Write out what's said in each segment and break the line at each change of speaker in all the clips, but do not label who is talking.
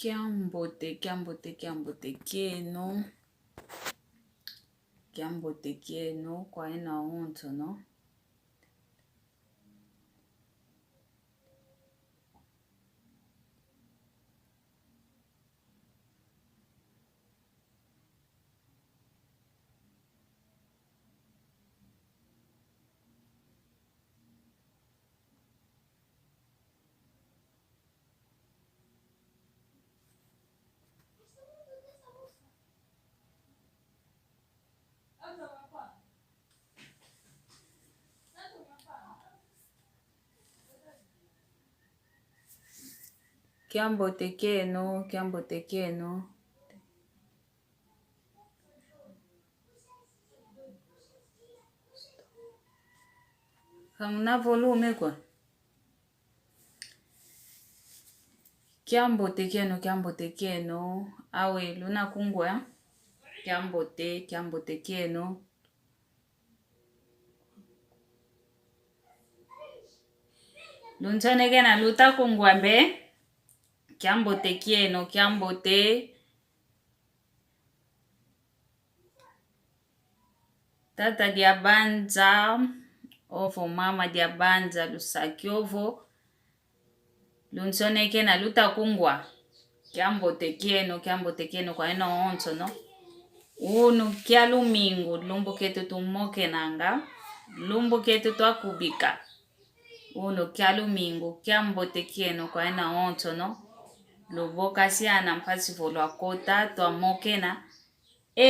Kiambote kieno kwa ina onto no. Kiambote kieno. Hamna volume kwa. Kiambote kieno. Awe luna kungwa. Kiambote kieno. Lunchone kena luta kungwa mbe. Kiambote kieno. Tata diabanza. Ovo mama diabanza lusakiovo. Lunchone kena luta kungwa. Kiambote kieno kwa eno onto no. Unu kia lumingu lumbu ketu tumoke nanga. Lumbu ketu tuakubika. Unu kia lumingu kiambote kieno kwa ena onto no. Luboka siana mpasi volo akota tuamoke na.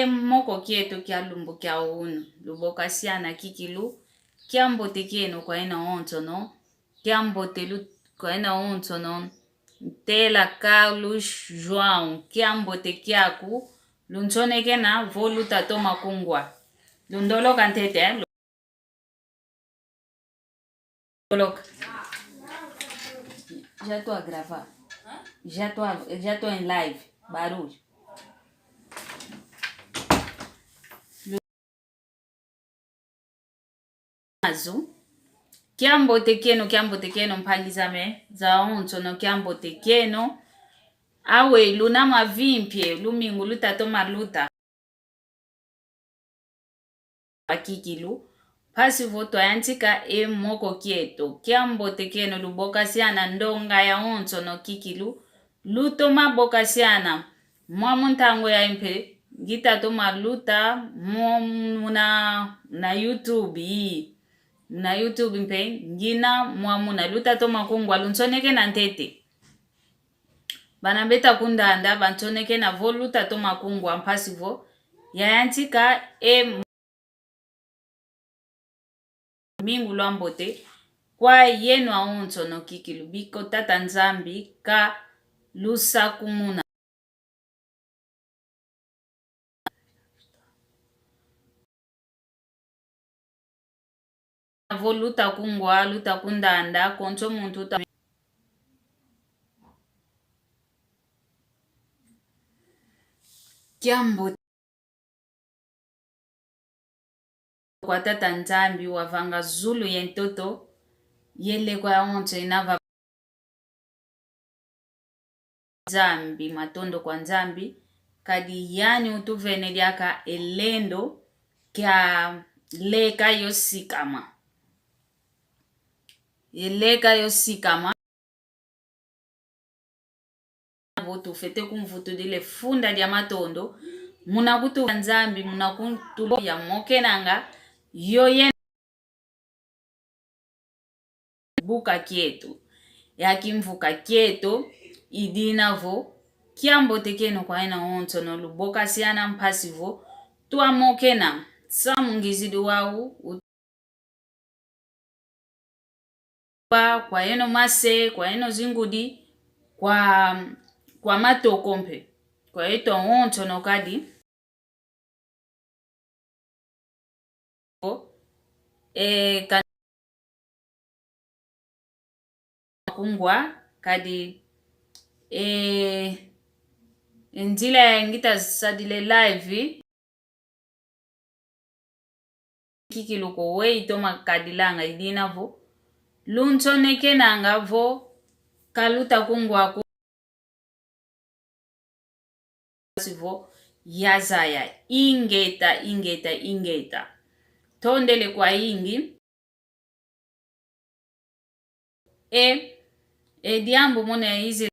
Moko kietu kia lumbu kia unu. Luboka siana kikilu. Kiambote kieno kwa ena onto no. Kiambote kwa ena onto no. Tela Carlos João kiambote kiaku. Lunchone kena voluta toma kungwa. Lundolo kantete Lundolo. Já tô a gravar. Já tô em live. Barulho. Kiambote kieno mpalizame. Za onto no kiambote kieno. Awe luna mavimpye. Lumingu luta toma luta. Kikilu. Pasi voto yantika moko kieto. Kiambote kieno luboka siana ndonga ya onto no kikilu. Luto maboka siana. Mwamuntango ya impe. Gita toma luta. Na YouTube. Na YouTube impe. Gina mwamuna luta toma kungwa. Lunchoneke na ntete. Banabeta kundanda. Banchoneke na vo luta toma kungwa. Mpasi vo. Ya yantika mingu luambote kwa yenu aonto no kikilu biko tata nzambi ka lusa kumuna vo luta kungwa luta kundanda koncho muntu ta kiambo kwa tata nzambi wavanga zulu yentoto yele kwa onto inava nzambi matondo kwa nzambi kadi yani utuvene liaka elendo kia leka yosikama yeleka yosikama votu fete kumvutu dile funda dia matondo munakutu nzambi munakutu ya moke nanga yoye buka kietu ya kimvuka kieto idinavo kiambote kieno kwa ena onto no luboka siana mpasivo tuamoke na samungizidu wau kwa eno mase kwa eno zingudi kwa matokompe kwa eto onto no kadi kungwa kadi njila ya ngita sadile live kikiluko wei toma kadilanga idinavo lunchoneke nanga vo kaluta kungwa sivo yazaya ingeta tondele kwa ingi diambo mone izi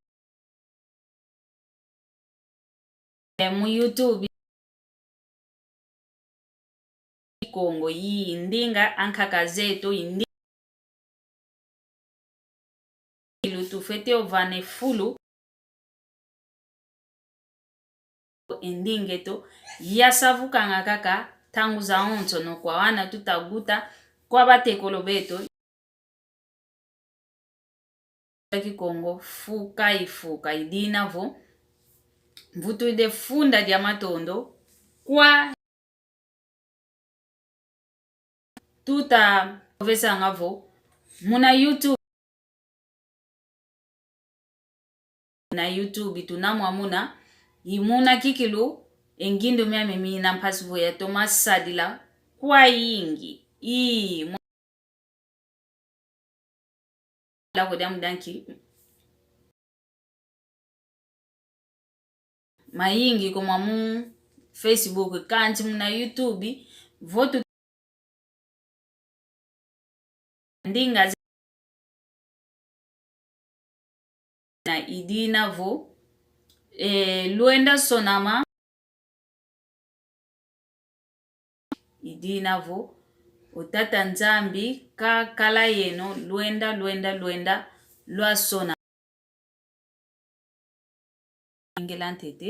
mu YouTube Kongo yi ndinga ankaka zetu indi lutu fete ovane fulu indingeto yasavuka ngakaka tangu za onto no kwa wana tutaguta kwa batekolo beto Kongo ifuka idinavo mvutu ide funda dia matondo kwa tuta vesa ngavo muna YouTube tunamwa muna imuna kikilu engindo mya mimi na mpasivo ya Thomas Sadila kwa ingi la kodam danki mayingi koma mu Facebook kanti muna YouTube votu ndinga na idina vo luenda sonama idina vo utata nzambi kala yeno luenda lua sona ingelantete